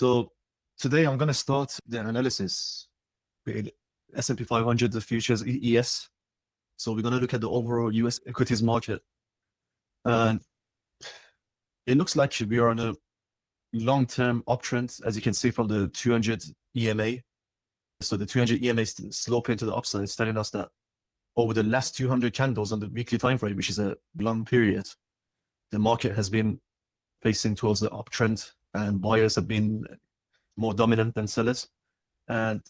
So today I'm going to start the analysis with S&P 500, the futures ES. So we're going to look at the overall US equities market. And it looks like we are on a long-term uptrend, as you can see from the 200 EMA. So the 200 EMA is sloping to the upside, it's telling us that over the last 200 candles on the weekly time frame, which is a long period, the market has been facing towards the uptrend and buyers have been more dominant than sellers. And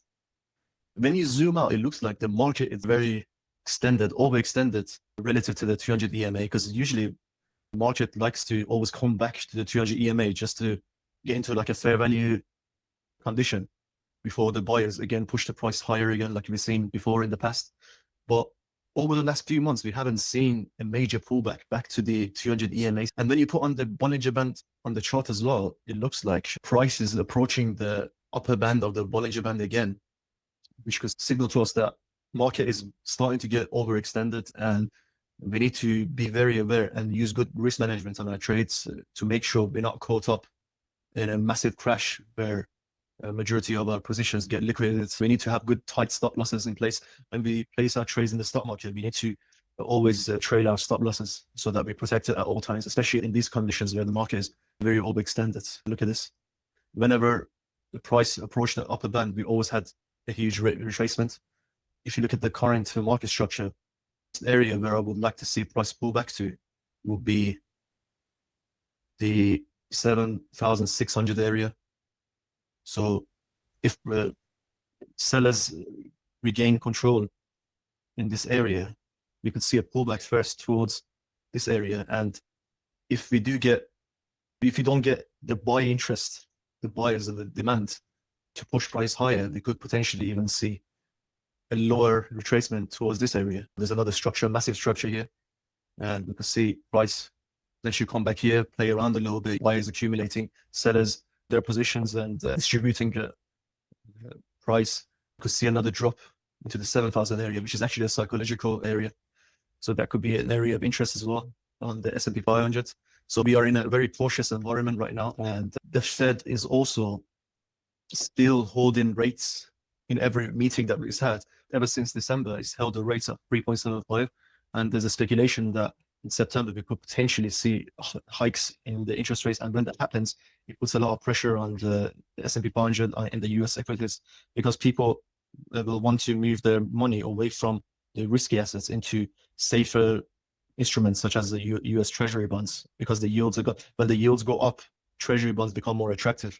when you zoom out, it looks like the market is very extended, overextended relative to the 200 EMA, because usually the market likes to always come back to the 200 EMA just to get into like a fair value condition before the buyers again push the price higher again, like we've seen before in the past. But over the last few months, we haven't seen a major pullback back to the 200 EMA. And when you put on the Bollinger Band on the chart as well, it looks like price is approaching the upper band of the Bollinger Band again, which could signal to us that market is starting to get overextended, and we need to be very aware and use good risk management on our trades to make sure we're not caught up in a massive crash where a majority of our positions get liquidated. We need to have good tight stop losses in place. When we place our trades in the stock market, we need to always trail our stop losses so that we're protected at all times, especially in these conditions where the market is very overextended. Look at this. Whenever the price approached the upper band, we always had a huge retracement. If you look at the current market structure, this area where I would like to see price pull back to would be the 7,600 area. So if sellers regain control in this area, we could see a pullback first towards this area. And if you don't get the buy interest, the buyers and the demand to push price higher, we could potentially even see a lower retracement towards this area. There's another structure, massive structure here. And we can see price then should come back here, play around a little bit, buyers accumulating, sellers their positions and distributing price. Could see another drop into the 7,000 area, which is actually a psychological area. So that could be an area of interest as well on the S&P 500. So we are in a very cautious environment right now. And the Fed is also still holding rates in every meeting that we've had. Ever since December, it's held the rates at 3.75. And there's a speculation that in September, we could potentially see hikes in the interest rates. And when that happens, it puts a lot of pressure on the S&P 500 in the US equities, because people will want to move their money away from the risky assets into safer instruments, such as the US Treasury bonds, because the yields are good. When the yields go up, Treasury bonds become more attractive.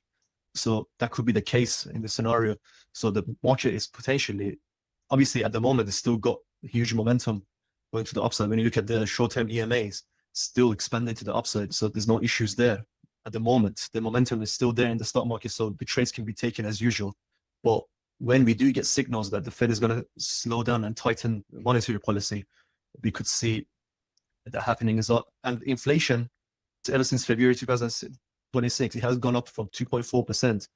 So that could be the case in this scenario. So the market is potentially, obviously at the moment, it's still got huge momentum going to the upside. When you look at the short-term EMAs, still expanding to the upside. So there's no issues there at the moment. The momentum is still there in the stock market. So the trades can be taken as usual. But when we do get signals that the Fed is going to slow down and tighten monetary policy, we could see that happening as well. And inflation, ever since February 2026, it has gone up from 2.4%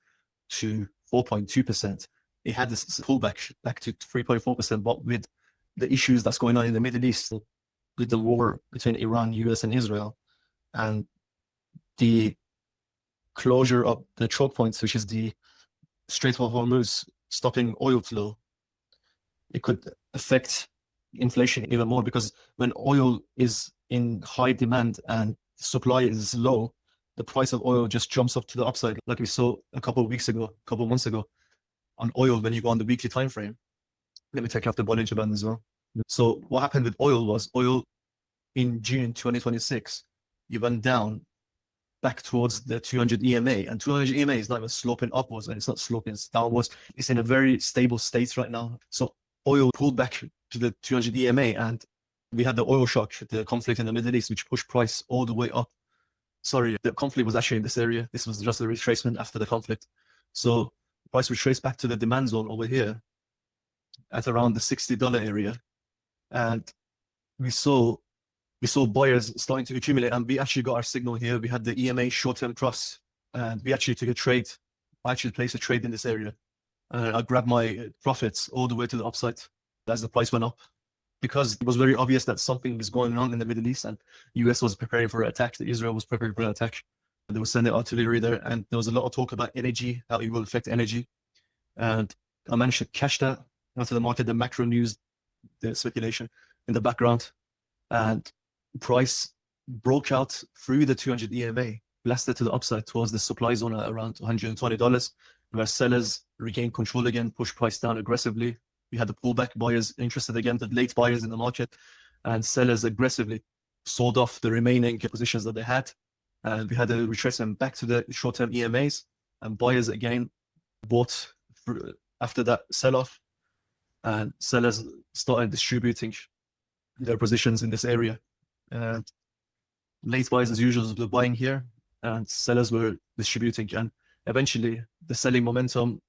to 4.2%. It had this pullback back to 3.4%, but with the issues that's going on in the Middle East, with the war between Iran, US, and Israel, and the closure of the choke points, which is the Strait of Hormuz, stopping oil flow, it could affect inflation even more, because when oil is in high demand and supply is low, the price of oil just jumps up to the upside, like we saw a couple of months ago on oil. When you go on the weekly time frame, let me take off the Bollinger Band as well. So what happened with oil was, oil in June 2026, you went down back towards the 200 EMA, and 200 EMA is not even sloping upwards, and it's not sloping, it's downwards. It's in a very stable state right now. So oil pulled back to the 200 EMA, and we had the oil shock, the conflict in the Middle East, which pushed price all the way up. Sorry, the conflict was actually in this area. This was just a retracement after the conflict. So price retraced back to the demand zone over here at around the $60 area. And we saw buyers starting to accumulate, and we actually got our signal here. We had the EMA short-term cross, and we actually took a trade. I actually placed a trade in this area. I grabbed my profits all the way to the upside as the price went up, because it was very obvious that something was going on in the Middle East, and US was preparing for an attack, that Israel was preparing for an attack. They were sending artillery there, and there was a lot of talk about energy, how it will affect energy. And I managed to catch that after the market, the macro news, the speculation in the background, and price broke out through the 200 EMA, blasted to the upside towards the supply zone at around $120, where sellers regained control again, pushed price down aggressively. We had the pullback buyers interested again, the late buyers in the market, and sellers aggressively sold off the remaining positions that they had. And we had a retracement back to the short-term EMAs, and buyers again bought after that sell-off, and sellers started distributing their positions in this area. And late buyers, as usual, were buying here, and sellers were distributing. And eventually, the selling momentum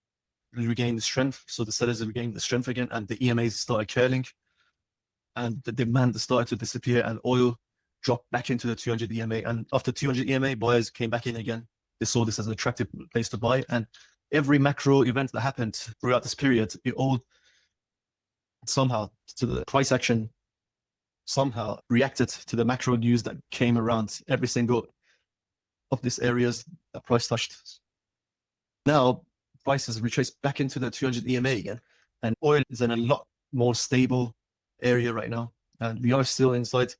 regained strength. So the sellers regained the strength again, and the EMAs started curling, and the demand started to disappear, and oil dropped back into the 200 EMA. And after 200 EMA, buyers came back in again. They saw this as an attractive place to buy. And every macro event that happened throughout this period, it all somehow, to the price action, somehow reacted to the macro news that came around every single of these areas that price touched. Now, prices retraced back into the 200 EMA again, and oil is in a lot more stable area right now. And we are still inside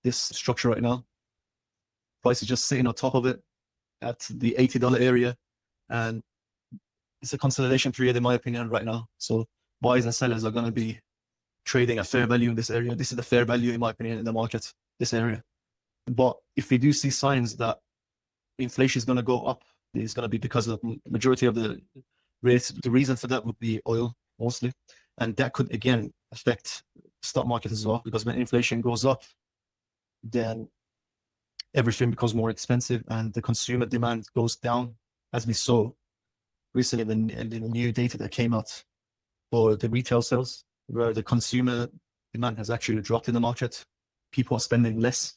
this structure right now. Price is just sitting on top of it at the $80 area. And it's a consolidation period, in my opinion, right now. So buyers and sellers are going to be trading at fair value in this area. This is the fair value, in my opinion, in the market, this area. But if we do see signs that inflation is going to go up, it's going to be because of the majority of the rates. The reason for that would be oil, mostly. And that could, again, affect the stock market as well, because when inflation goes up, then everything becomes more expensive and the consumer demand goes down, as we saw recently in the new data that came out for the retail sales, where the consumer demand has actually dropped in the market. People are spending less.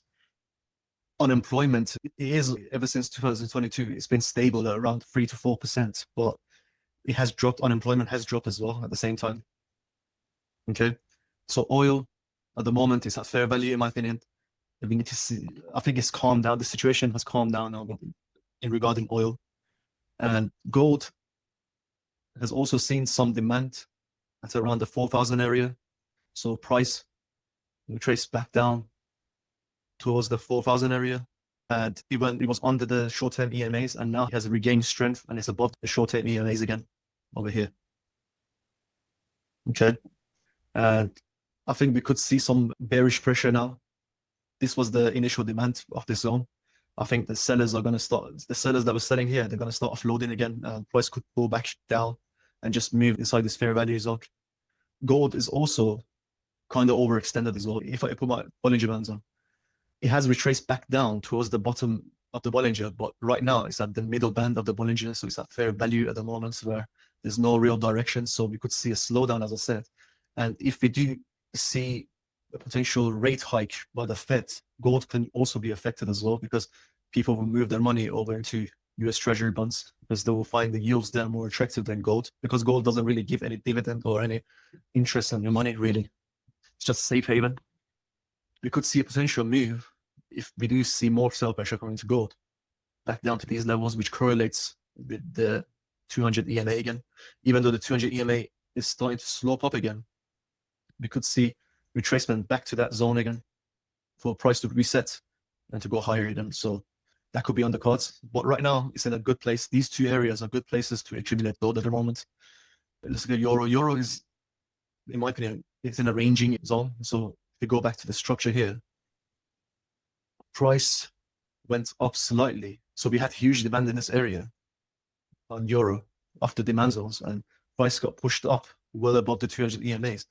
Unemployment is, ever since 2022, it's been stable at around 3 to 4%, but it has dropped. Unemployment has dropped as well at the same time. Okay, so oil at the moment is at fair value, in my opinion. We need to see, I think it's calmed down. The situation has calmed down now in regarding oil. And gold has also seen some demand at around the 4,000 area. So price will trace back down towards the 4,000 area. And it was under the short-term EMAs, and now it has regained strength and it's above the short-term EMAs again over here. Okay. And I think we could see some bearish pressure now. This was the initial demand of this zone. I think the sellers are going to start, the sellers that were selling here, they're going to start offloading again. Price could pull back down and just move inside this fair value zone. Gold is also kind of overextended as well. If I put my Bollinger Bands on, it has retraced back down towards the bottom of the Bollinger, but right now it's at the middle band of the Bollinger. So it's at fair value at the moment where there's no real direction. So we could see a slowdown, as I said. And if we do see a potential rate hike by the Fed, gold can also be affected as well, because people will move their money over into US Treasury bonds because they will find the yields there more attractive than gold, because gold doesn't really give any dividend or any interest on your money, really. It's just safe haven. We could see a potential move if we do see more sell pressure coming to gold back down to these levels, which correlates with the 200 EMA again. Even though the 200 EMA is starting to slope up again, we could see retracement back to that zone again for price to reset and to go higher again. So that could be on the cards. But right now, it's in a good place. These two areas are good places to accumulate gold at the moment. Let's look at euro. Euro is, in my opinion, it's in a ranging zone. So if you go back to the structure here, price went up slightly. So we had huge demand in this area on euro after demand zones, and price got pushed up well above the 200 EMAs.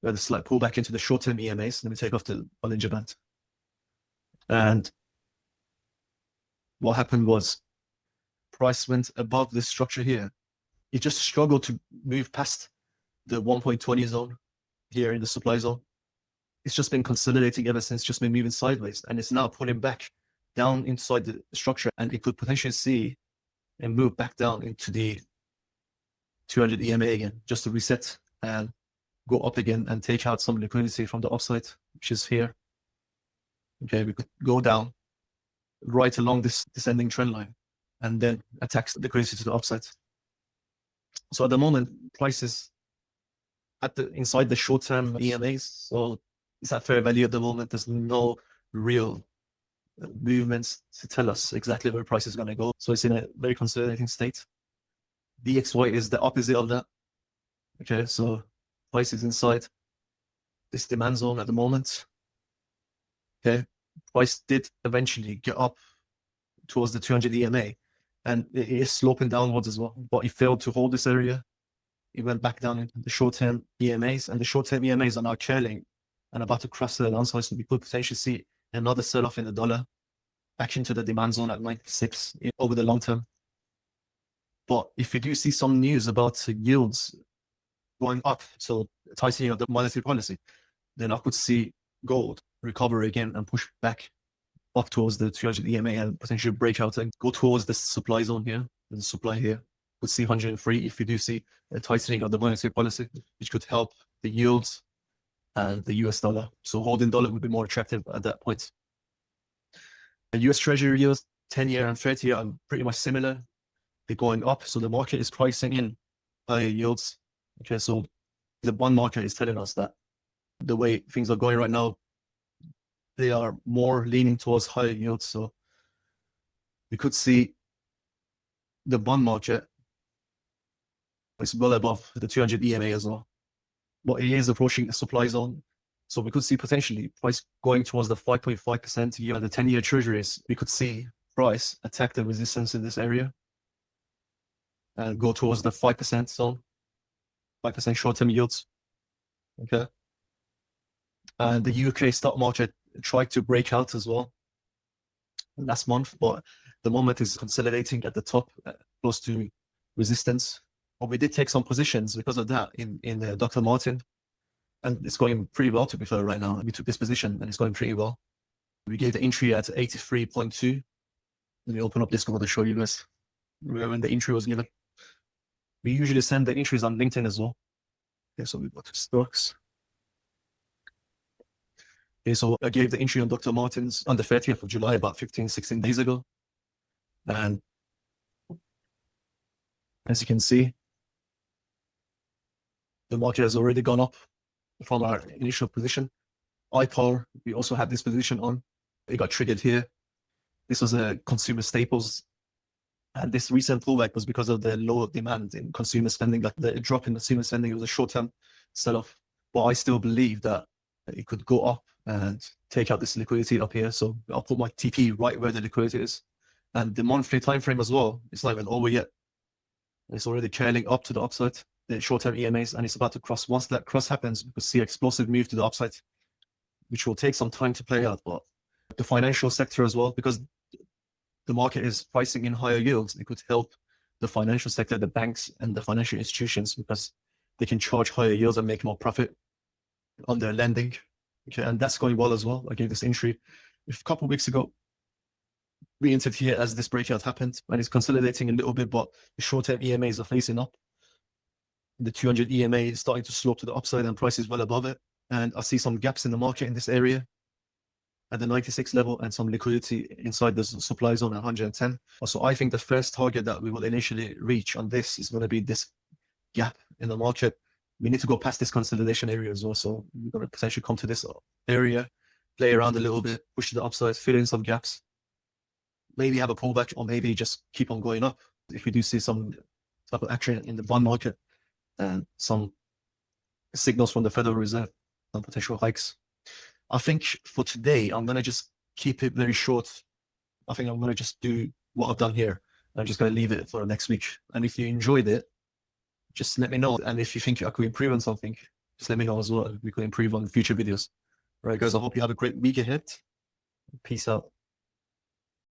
We had a slight pullback into the short-term EMAs. Let me take off the Bollinger Band. And what happened was price went above this structure here. It just struggled to move past the 1.20 zone here in the supply zone. It's just been consolidating ever since, just been moving sideways, and it's now pulling back down inside the structure, and it could potentially see and move back down into the 200 EMA again, just to reset and go up again and take out some liquidity from the upside, which is here. Okay, we could go down right along this descending trend line and then attacks the liquidity to the upside. So at the moment, prices inside the short-term EMAs, so it's at fair value at the moment. There's no real movements to tell us exactly where price is going to go. So it's in a very consolidating state. DXY is the opposite of that. Okay, so price is inside this demand zone at the moment. Okay, price did eventually get up towards the 200 EMA, and it is sloping downwards as well, but it failed to hold this area. It went back down into the short-term EMAs, and the short-term EMAs are now trailing and about to cross the downside, so we could potentially see another sell-off in the dollar back into the demand zone at 96 over the long term. But if you do see some news about yields going up, so tightening of the monetary policy, then I could see gold recover again and push back up towards the 200 EMA and potentially break out and go towards the supply zone here. The supply here would see 103 if you do see a tightening of the monetary policy, which could help the yields and the US dollar. So holding dollar would be more attractive at that point. The US Treasury yields, 10-year and 30-year, are pretty much similar. They're going up, so the market is pricing in higher yields. Okay, so the bond market is telling us that the way things are going right now, they are more leaning towards higher yields. So we could see the bond market is well above the 200 EMA as well, but it is approaching the supply zone. So we could see potentially price going towards the 5.5% year, the 10-year treasuries. We could see price attack the resistance in this area and go towards the 5% zone, 5% short-term yields. Okay. And the UK stock market tried to break out as well last month, but the moment is consolidating at the top, close to resistance. But we did take some positions because of that in Dr. Martin, and it's going pretty well, to be fair, right now. We took this position and it's going pretty well. We gave the entry at 83.2. Let me open up Discord to show you guys when the entry was given. We usually send the entries on LinkedIn as well. Okay, so we go to stocks. Okay, so I gave the entry on Dr. Martin's on the 30th of July, about 15, 16 days ago. And as you can see, the market has already gone up from our initial position. iPower, we also had this position on. It got triggered here. This was a consumer staples. And this recent pullback was because of the low demand in consumer spending, like the drop in consumer spending. It was a short-term sell-off. But I still believe that it could go up and take out this liquidity up here. So I'll put my TP right where the liquidity is. And the monthly time frame as well, it's not even over yet. It's already trailing up to the upside, the short-term EMAs, and it's about to cross. Once that cross happens, we could see explosive move to the upside, which will take some time to play out. But the financial sector as well, because the market is pricing in higher yields, it could help the financial sector, the banks and the financial institutions, because they can charge higher yields and make more profit on their lending. Okay, and that's going well as well. I gave this entry a couple of weeks ago. We entered here as this breakout happened, and it's consolidating a little bit, but the short-term EMAs are facing up. The 200 EMA is starting to slope to the upside and price is well above it. And I see some gaps in the market in this area at the 96 level and some liquidity inside the supply zone at 110. So I think the first target that we will initially reach on this is going to be this gap in the market. We need to go past this consolidation area as well. So we're going to potentially come to this area, play around a little bit, push to the upside, fill in some gaps, maybe have a pullback, or maybe just keep on going up. If we do see some type of action in the bond market and some signals from the Federal Reserve on potential hikes. I think for today, I'm going to just keep it very short. I think I'm going to just do what I've done here. I'm just going to leave it for next week. And if you enjoyed it, just let me know. And if you think I could improve on something, just let me know as well. We could improve on future videos. All right, guys, I hope you have a great week ahead. Peace out.